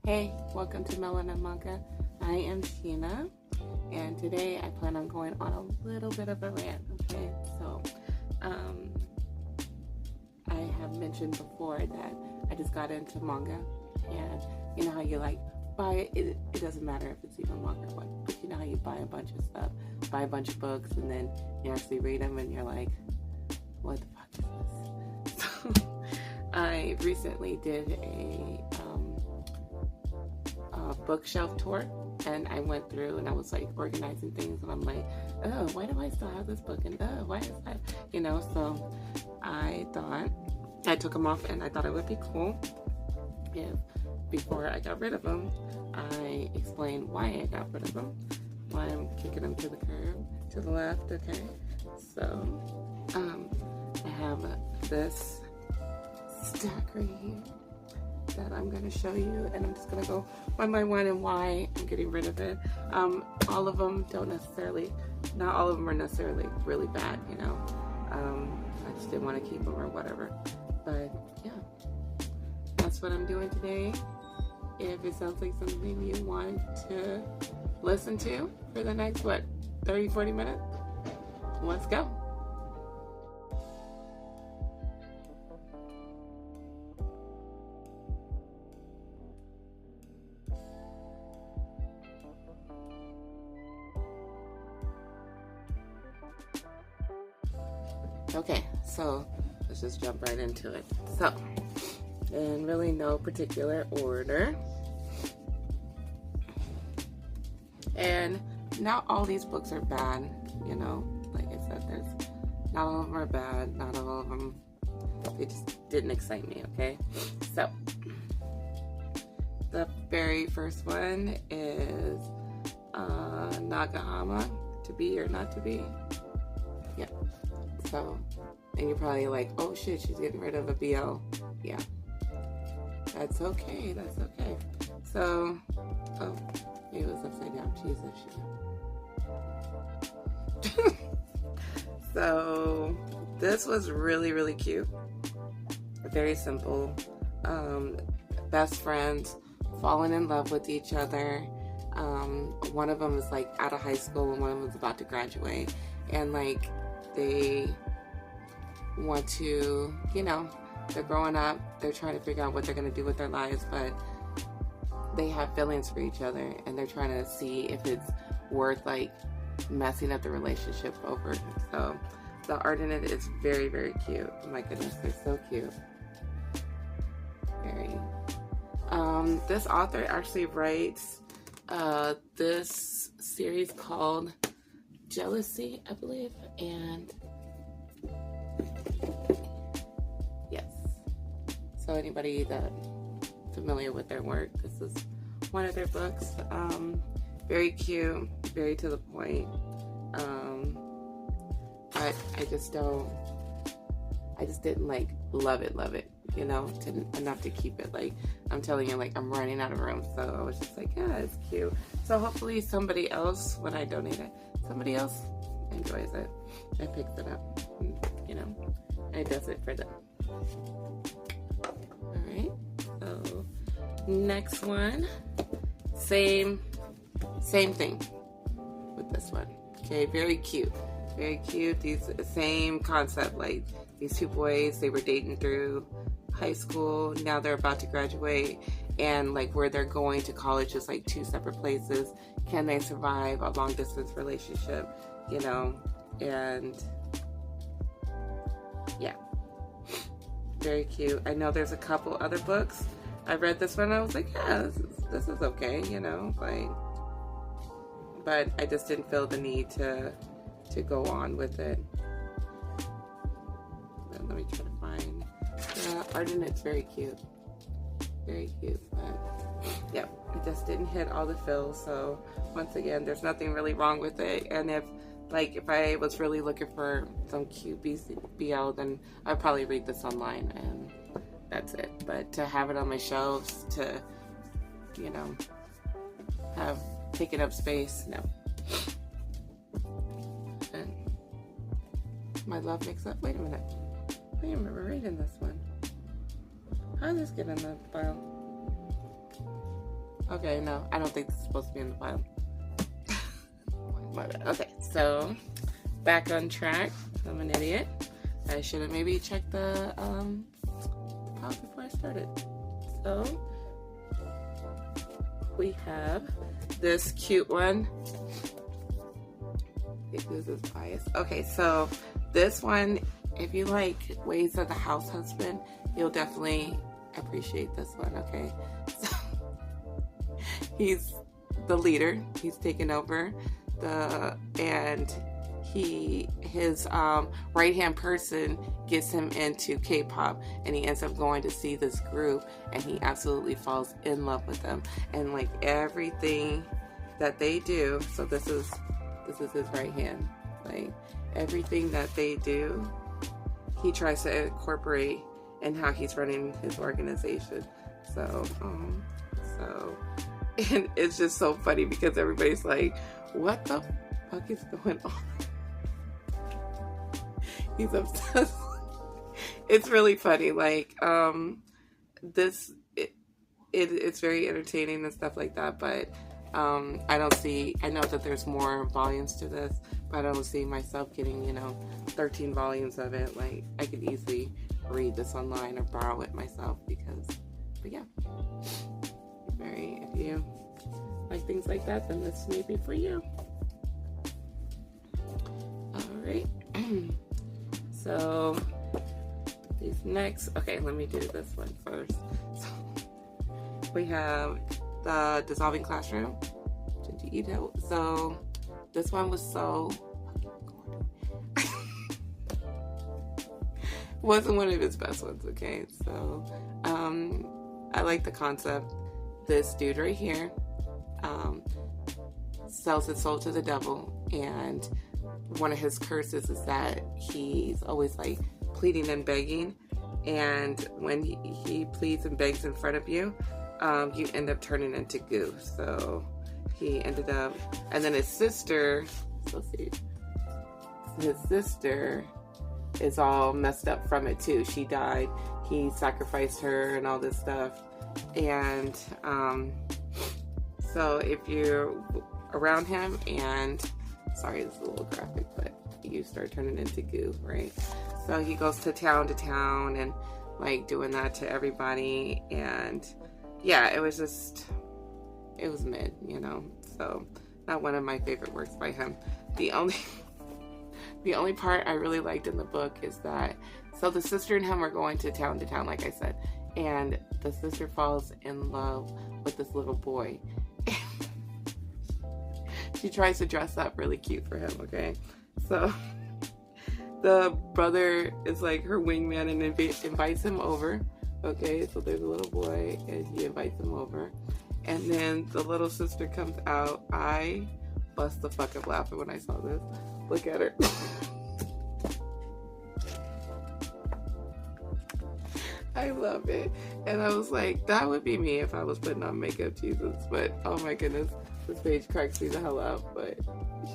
Hey, welcome to Manga. I am Sheena, and today I plan on going on a little bit of a rant, okay? So, I have mentioned before that I just got into manga, and you know how you like buy it, it doesn't matter if it's even manga or what, but you know how you buy a bunch of stuff, buy a bunch of books, and then you actually read them, and you're like, what the fuck is this? So, I recently did a bookshelf tour, and I went through and I was like organizing things, and I'm like, oh, why do I still have this book, and oh, why is that, so I thought I took them off, and I thought it would be cool if before I got rid of them I explained why I got rid of them, why I'm kicking them to the curb, to the left. Okay, so I have this stack right here that I'm going to show you, and I'm just going to go one by one and why I'm getting rid of it. All of them not all of them are necessarily really bad, I just didn't want to keep them or whatever, but yeah, that's what I'm doing today. If it sounds like something you want to listen to for the next, 30-40 minutes, let's go. Okay, so let's just jump right into it. So, in really no particular order. And not all these books are bad, like I said, not all of them are bad, not all of them, they just didn't excite me, okay? So, the very first one is Nagahama, To Be or Not to Be. Yeah. So, and you're probably like, oh shit, she's getting rid of a BL. Yeah. That's okay. So, oh, maybe it was upside down. Jesus. So, this was really, really cute. Very simple. Best friends falling in love with each other. One of them is like out of high school, and one of them is about to graduate. And like, they want to, they're growing up, they're trying to figure out what they're going to do with their lives, but they have feelings for each other, and they're trying to see if it's worth like messing up the relationship over. So the art in it is very, very cute. Oh my goodness, they're so cute. Very. This author actually writes this series called Jealousy, I believe, and yes. So anybody that's familiar with their work, this is one of their books. Very cute, very to the point. But I just didn't like love it, enough to keep it. Like, I'm telling you, like, I'm running out of room. So I was just like, yeah, it's cute. So hopefully somebody else, when I donate it, somebody else enjoys it and picks it up, and does it for them. Alright, so next one, same thing with this one. Okay, very cute. These same concept, like these two boys, they were dating through high school, now they're about to graduate, and like where they're going to college is like two separate places. Can they survive a long distance relationship, and yeah, very cute. I know there's a couple other books. I read this one, I was like, yeah, this is okay, like, but I just didn't feel the need to go on with it. But let me try to find the art in it's very cute, but yeah, it just didn't hit all the fills. So once again, there's nothing really wrong with it, and if I was really looking for some cute BL, then I'd probably read this online, and that's it. But to have it on my shelves, to have taken up space, no. And my love makes up. Wait a minute, I remember reading this one. How did this get in the file? Okay, no, I don't think this is supposed to be in the file. My bad. Okay, so back on track. I'm an idiot. I should have maybe checked the file before I started. So we have this cute one. This is biased. Okay, so this one, if you like Ways of the House Husband, you'll definitely appreciate this one. Okay, so he's the leader. He's taken over and his right-hand person gets him into K-pop, and he ends up going to see this group, and he absolutely falls in love with them, and like everything that they do. So this is his right hand. Like everything that they do, he tries to incorporate in how he's running his organization. So and it's just so funny because everybody's like, what the fuck is going on? He's obsessed. It's really funny. Like, it's very entertaining and stuff like that, but I know that there's more volumes to this, but I don't see myself getting, 13 volumes of it. Like, I could easily read this online or borrow it myself but yeah. If you like things like that, then this may be for you. Alright. So, these next, okay, let me do this one first. So, we have the Dissolving Classroom. Did you eat it? So, this one was so wasn't one of his best ones, okay? So, I like the concept. This dude right here sells his soul to the devil, and one of his curses is that he's always like pleading and begging, and when he pleads and begs in front of you, you end up turning into goo. So he ended up, and then his sister, his sister is all messed up from it too. She died, he sacrificed her and all this stuff, and so if you're around him, and sorry, this is a little graphic, but you start turning into goo, right? So he goes to town and like doing that to everybody, and yeah, it was mid, so not one of my favorite works by him. The only part I really liked in the book is that, so the sister and him are going to town, like I said, and the sister falls in love with this little boy. She tries to dress up really cute for him, okay? So the brother is like her wingman and invites him over, okay? So there's a little boy and he invites him over. And then the little sister comes out. I bust the fuck up laughing when I saw this. Look at her. I love it. And I was like, that would be me if I was putting on makeup, Jesus. But oh my goodness, this page cracks me the hell up. But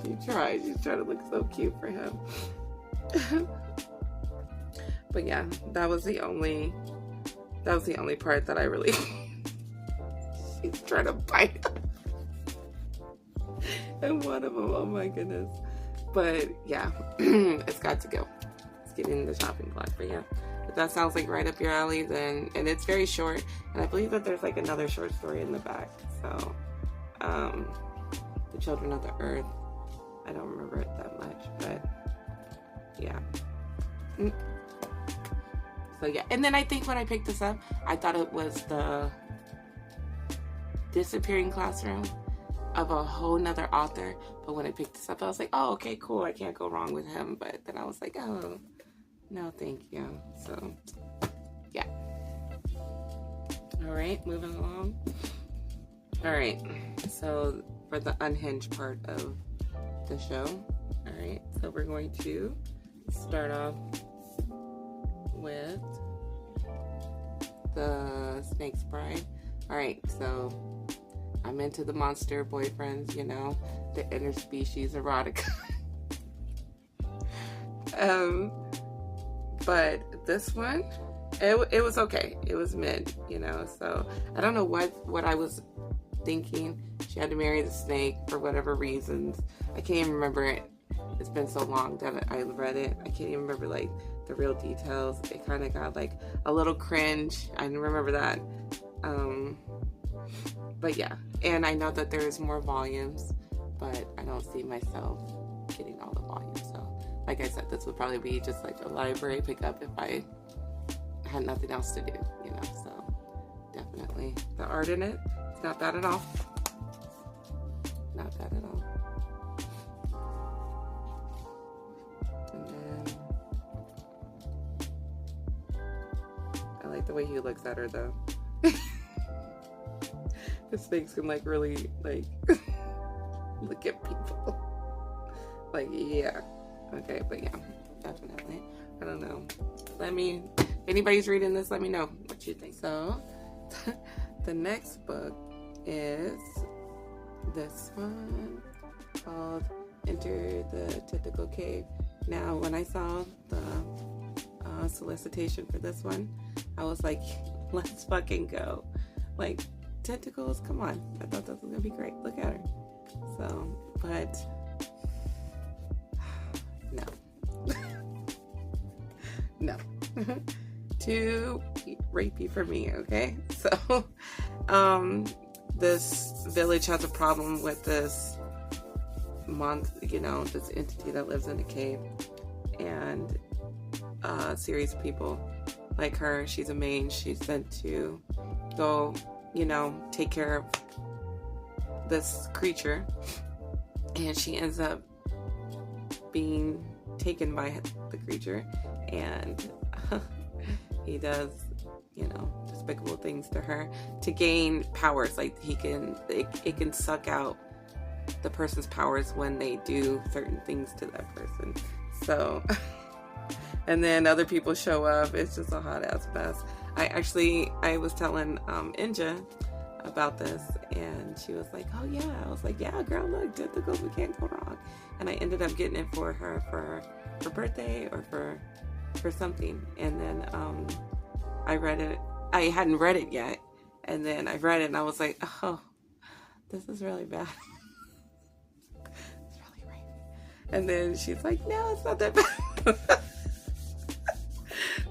she's trying to look so cute for him. But yeah, that was the only part that I really she's trying to bite him. And one of them, oh my goodness. But yeah, it's got to go. It's getting in the shopping block. But yeah, if that sounds like right up your alley, then, and it's very short, and I believe that there's like another short story in the back. So The Children of the Earth, I don't remember it that much, but yeah. So yeah, and then I think when I picked this up, I thought it was the Disappearing Classroom of a whole nother author, but when I picked this up, I was like, oh, okay, cool, I can't go wrong with him. But then I was like, oh, no, thank you. So yeah. All right, moving along. All right, so for the unhinged part of the show, all right, so we're going to start off with the Snake's Bride. All right, so I'm into the monster boyfriends, you know, the interspecies erotica. But this one, it was okay. It was mid, you know, so I don't know what I was thinking she had to marry the snake for whatever reasons. I can't even remember it. It's been so long that I read it. I can't even remember like the real details. It kind of got like a little cringe. I didn't remember that. But yeah, and I know that there's more volumes, but I don't see myself getting all the volumes. So like I said, this would probably be just like a library pickup if I had nothing else to do, you know. So definitely the art in it, it's not bad at all. Not bad at all. And then I like the way he looks at her though. His face can like really like look at people. Like, yeah. Okay, but yeah, definitely. I don't know. If anybody's reading this, let me know what you think. So the next book is this one called Enter the Tentacle Cave. Now, when I saw the solicitation for this one, I was like, let's fucking go. Like, tentacles, come on. I thought that was gonna be great. Look at her. So, but no. No. Too rapey for me, okay? So, this village has a problem with this this entity that lives in a cave, and a series of people like her. She's a main. She's sent to go, take care of this creature, and she ends up being taken by the creature, and he does, despicable things to her to gain powers. Like it can suck out the person's powers when they do certain things to that person. So, and then other people show up. It's just a hot ass mess. I was telling Inja about this, and she was like, oh yeah. I was like, yeah, girl, look, tentacles, we can't go wrong. And I ended up getting it for her for her birthday or for something. And then I read it. I hadn't read it yet, and then I read it and I was like, oh, this is really bad. It's really rapey. And then she's like, no, it's not that bad.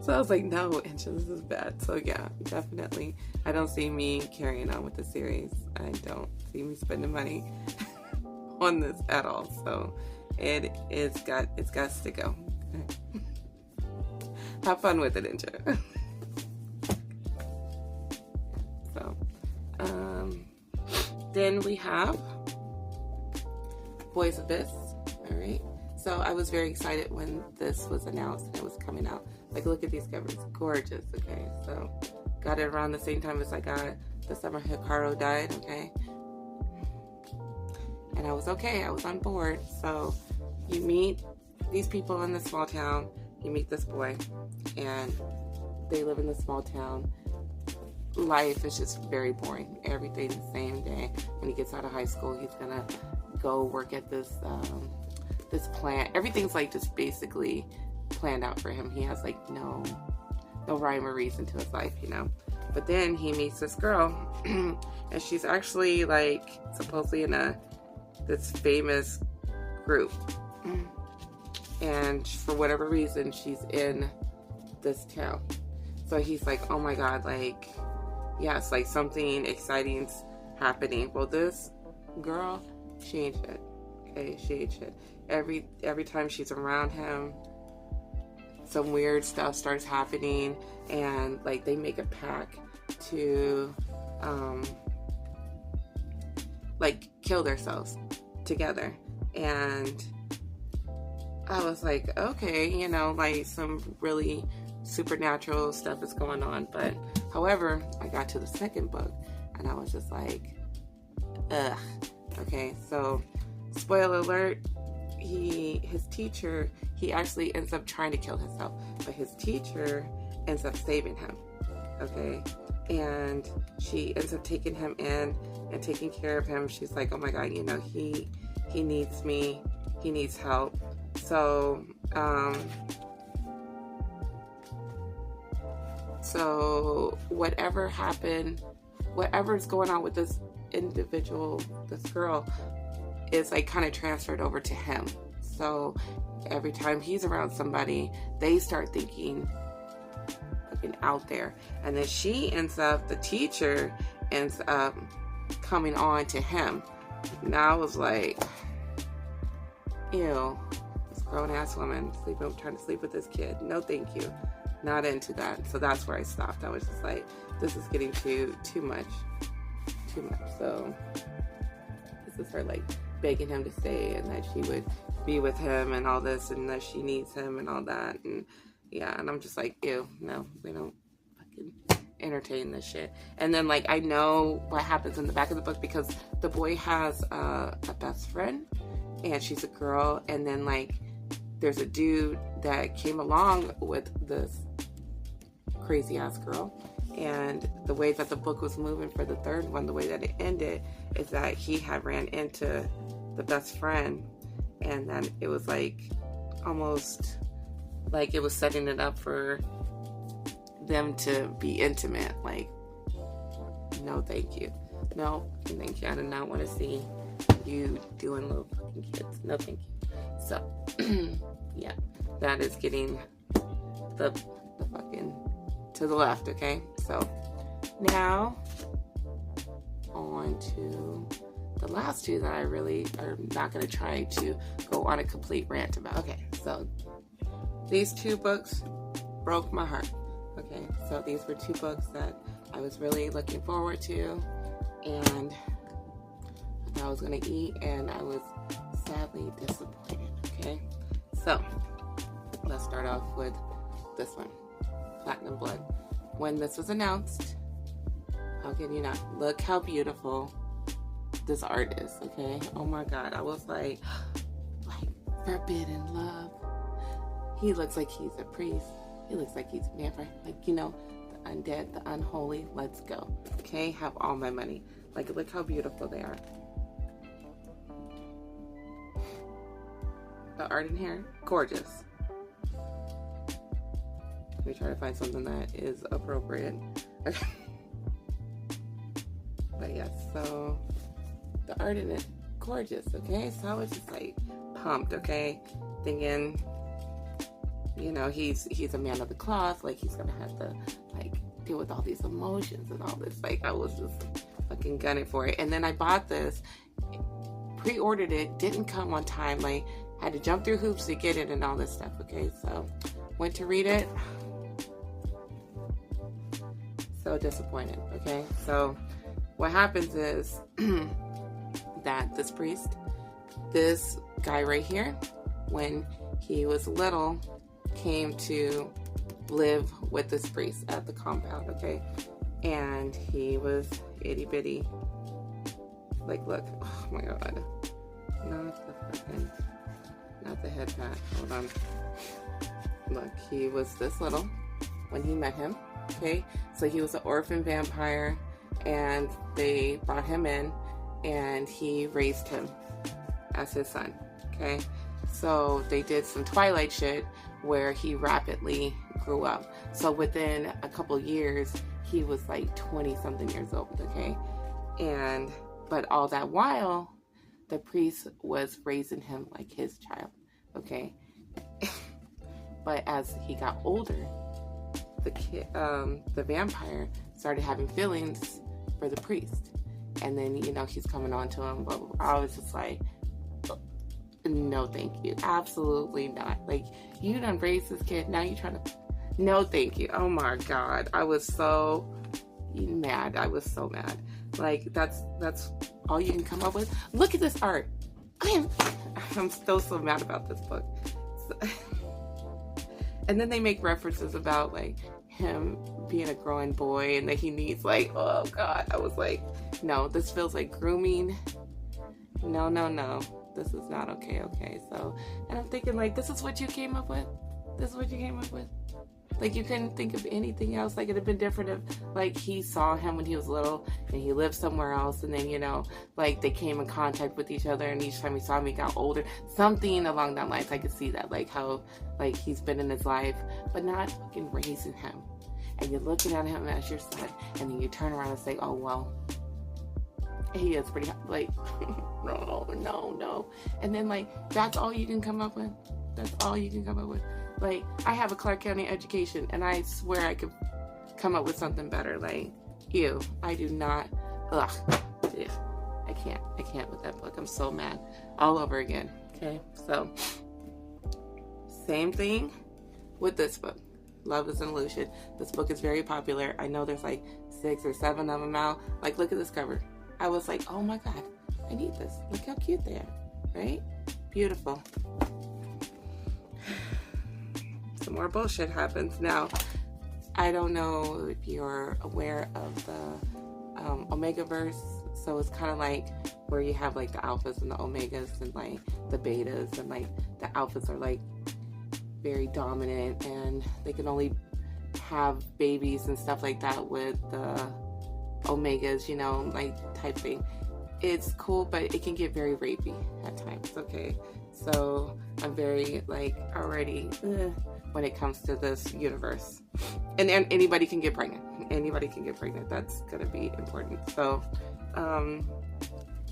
So I was like, no, Inja, this is bad. So yeah, definitely. I don't see me carrying on with the series. I don't see me spending money on this at all. So it's got to go. Have fun with it, Inja. So, then we have Boys Abyss. All right. So I was very excited when this was announced and it was coming out. Like, look at these covers. Gorgeous, okay? So, got it around the same time as I got the summer Hikaru died, okay? And I was okay. I was on board. So, you meet these people in this small town. You meet this boy. And they live in this small town. Life is just very boring. Everything the same day. When he gets out of high school, he's going to go work at this plant. Everything's like just basically planned out for him. He has like no rhyme or reason to his life, But then he meets this girl, and she's actually like supposedly in this famous group, and for whatever reason she's in this town. So he's like, oh my god, like, yes, like something exciting's happening. Well, this girl, she ain't shit. Okay, she ain't shit. Every time she's around him, some weird stuff starts happening, and like they make a pact to like kill themselves together. And I was like, okay, like some really supernatural stuff is going on. But however, I got to the second book and I was just like, ugh. Okay, so spoiler alert, his teacher, he actually ends up trying to kill himself, but his teacher ends up saving him, okay? And she ends up taking him in and taking care of him. She's like, oh my god, he needs me, he needs help. So whatever happened, whatever's going on with this this girl is like kind of transferred over to him. So every time he's around somebody, they start thinking fucking out there. And then the teacher ends up coming on to him. Now I was like, ew, this grown ass woman trying to sleep with this kid. No, thank you. Not into that. So that's where I stopped. I was just like, this is getting too much. So this is her like begging him to stay and that she would be with him and all this and that she needs him and all that. And yeah, and I'm just like, ew, no, we don't fucking entertain this shit. And then like I know what happens in the back of the book because the boy has a best friend and she's a girl, and then like there's a dude that came along with this crazy ass girl. And the way that the book was moving for the third one, the way that it ended is that he had ran into the best friend, and then it was like almost like it was setting it up for them to be intimate. Like, no thank you. No thank you. I do not want to see you doing little fucking kids. No thank you. So yeah, that is getting the fucking to the left. Okay, so now on to the last two that I really are not going to try to go on a complete rant about. Okay, so these two books broke my heart. Okay, so these were two books that I was really looking forward to, and I was going to eat, and I was sadly disappointed. Okay, so let's start off with this one, Platinum Blood. When this was announced, how can you not? Look how beautiful this art is, okay? Oh my god, I was like forbidden love. He looks like he's a priest. He looks like he's a vampire. Like, you know, the undead, the unholy. Let's go. Okay, have all my money. Like, look how beautiful they are. The art in here, gorgeous. Let me try to find something that is appropriate. Okay. But yes, so the art in it, gorgeous, okay? So I was just like pumped, okay? Thinking, you know, he's a man of the cloth, like he's gonna have to like deal with all these emotions and all this. Like I was just fucking gunning for it. And then I bought this, pre-ordered it, didn't come on time, like had to jump through hoops to get it and all this stuff, okay? So went to read it. So disappointed, okay? So what happens is that this priest, this guy right here, when he was little, came to live with this priest at the compound, okay? And he was itty bitty. Like, look, oh my god. Not the head pat. Hold on. Look, he was this little when he met him, okay? So he was an orphan vampire, and they brought him in, and he raised him as his son, okay? So they did some Twilight shit where he rapidly grew up. So within a couple years, he was like 20-something years old, okay? But all that while, the priest was raising him like his child, okay? But as he got older, the vampire started having feelings for the priest. And then, you know, he's coming on to him, but I was just like, no thank you, absolutely not. Like, you done raised this kid, now you trying to, no thank you. Oh my god, I was so mad. Like, that's all you can come up with. Look at this art. I'm still so mad about this book. So, and then they make references about like him being a growing boy and that he needs like, oh god, I was like, no, this feels like grooming. No, this is not okay. So, and I'm thinking like, this is what you came up with? Like, you couldn't think of anything else? Like, it'd have been different if, like, he saw him when he was little and he lived somewhere else, and then, you know, like, they came in contact with each other, and each time he saw him, he got older. Something along that lines. I could see that, like, how, like, he's been in his life, but not fucking raising him. And you're looking at him as your son, and then you turn around and say, oh, well, He is pretty like, no. And then like, that's all you can come up with. That's all you can come up with. Like, I have a Clark County education, and I swear I could come up with something better. Like, ew, I do not. Ugh, yeah, I can't with that book. I'm so mad all over again. Okay, so same thing with this book, Love is an Illusion. This book is very popular. I know there's like 6 or 7 of them out. Like, look at this cover. I was like, oh my God, I need this. Look how cute they are, right? Beautiful. Some more bullshit happens. Now, I don't know if you're aware of the Omega verse. So it's kind of like where you have like the alphas and the omegas and like the betas, and like the alphas are like very dominant and they can only have babies and stuff like that with the omegas, you know, like type thing. It's cool, but it can get very rapey at times. Okay, so I'm very like already when it comes to this universe, and anybody can get pregnant. Anybody can get pregnant. That's gonna be important. So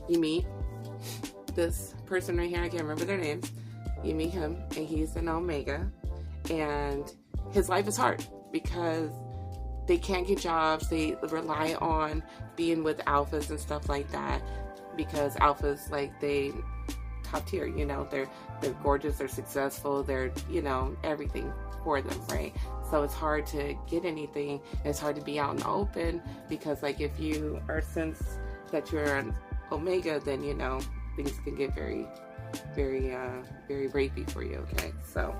you meet this person right here. I can't remember their names. You meet him, and he's an omega, and his life is hard because they can't get jobs. They rely on being with alphas and stuff like that, because alphas, like, they top tier, you know, they're gorgeous, they're successful, they're, you know, everything for them, right? So it's hard to get anything. It's hard to be out in the open, because like if you are sense that you're an omega, then, you know, things can get very rapey for you. Okay, so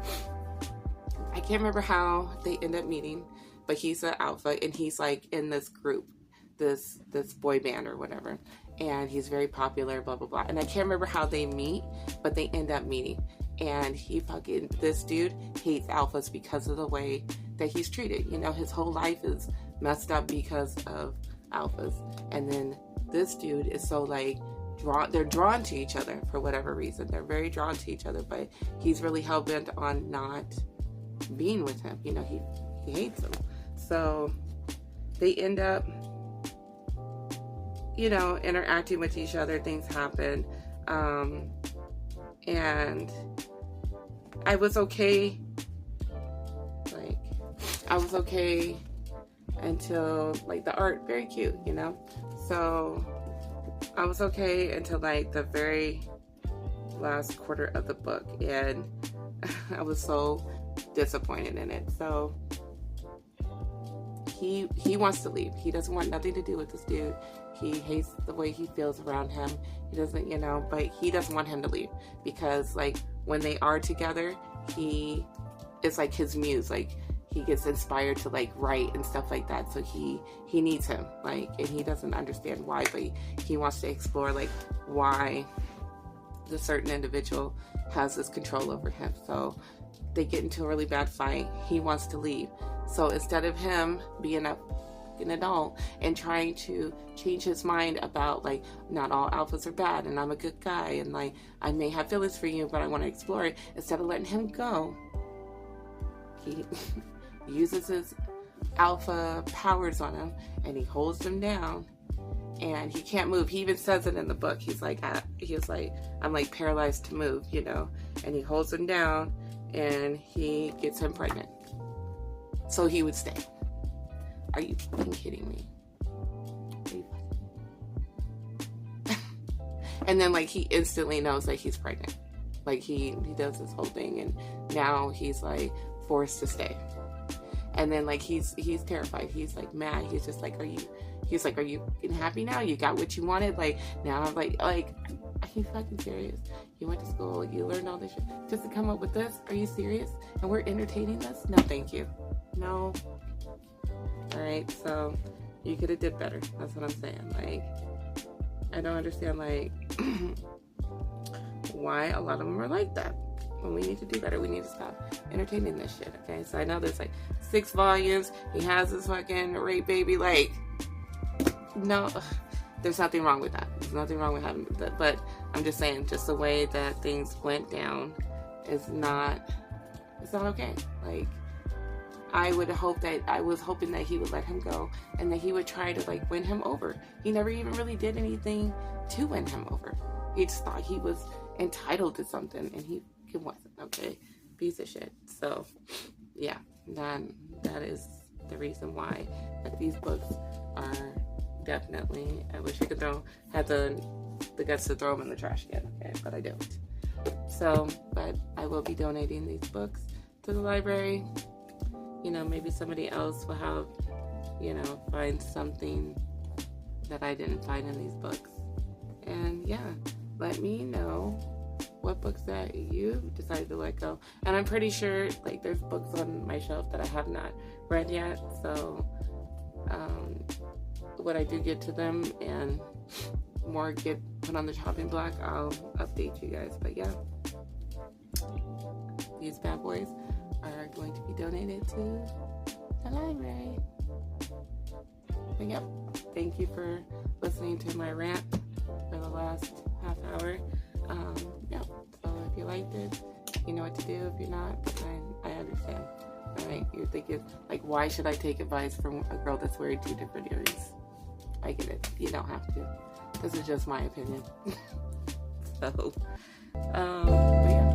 I can't remember how they end up meeting, but he's an alpha, and he's like in this group, this boy band or whatever, and he's very popular, blah blah blah. And I can't remember how they meet, but they end up meeting. And this dude hates alphas because of the way that he's treated. You know, his whole life is messed up because of alphas. And then this dude is so like they're drawn to each other for whatever reason. They're very drawn to each other, but he's really hell-bent on not being with him. You know, he hates him. So they end up, you know, interacting with each other. Things happen. And I was okay. Like, I was okay until, like, the art, very cute, you know? So I was okay until like the very last quarter of the book, and I was so disappointed in it. So he wants to leave. He doesn't want nothing to do with this dude. He hates the way he feels around him. He doesn't, you know, but he doesn't want him to leave, because like when they are together, it's like his muse. Like, he gets inspired to like write and stuff like that. So he needs him, like, and he doesn't understand why, but he wants to explore like why the certain individual has this control over him. So they get into a really bad fight. He wants to leave. So instead of him being an adult and trying to change his mind about like, not all alphas are bad and I'm a good guy and like I may have feelings for you, but I want to explore it, instead of letting him go, he uses his alpha powers on him, and he holds him down, and he can't move. He even says it in the book. He's like, I'm like paralyzed to move, you know, and he holds him down, and he gets him pregnant. So he would stay. Are you fucking kidding me? And then like he instantly knows that he's pregnant. Like he does this whole thing, and now he's like forced to stay. And then like he's terrified. He's like mad. He's just like, are you happy now? You got what you wanted? Like now I'm like, are you fucking serious? You went to school, you learned all this shit just to come up with this? Are you serious? And we're entertaining this? No, thank you. No. Alright, so you could have did better. That's what I'm saying. Like, I don't understand like why a lot of them are like that. When we need to do better, we need to stop entertaining this shit, okay? So I know there's like 6 volumes. He has this fucking rape baby. Like, no, there's nothing wrong with that. There's nothing wrong with having that. But I'm just saying, just the way that things went down is not, it's not okay. Like, I was hoping that he would let him go and that he would try to like win him over. He never even really did anything to win him over. He just thought he was entitled to something, and he wasn't. Okay, piece of shit. So yeah, that is the reason why that these books are definitely, I wish I could had the guts to throw them in the trash again, okay, but I don't. So, but I will be donating these books to the library. You know, maybe somebody else will have, you know, find something that I didn't find in these books. And yeah, let me know what books that you decided to let go. And I'm pretty sure, like, there's books on my shelf that I have not read yet. So, when I do get to them and more get put on the chopping block, I'll update you guys. But yeah, these bad boys are going to be donated to the library. But yep, thank you for listening to my rant for the last half hour. Yep, so if you liked it, you know what to do. If you're not, I understand. Alright, you're thinking, like, why should I take advice from a girl that's wearing 2 different earrings? I get it. You don't have to. This is just my opinion. So, but yeah.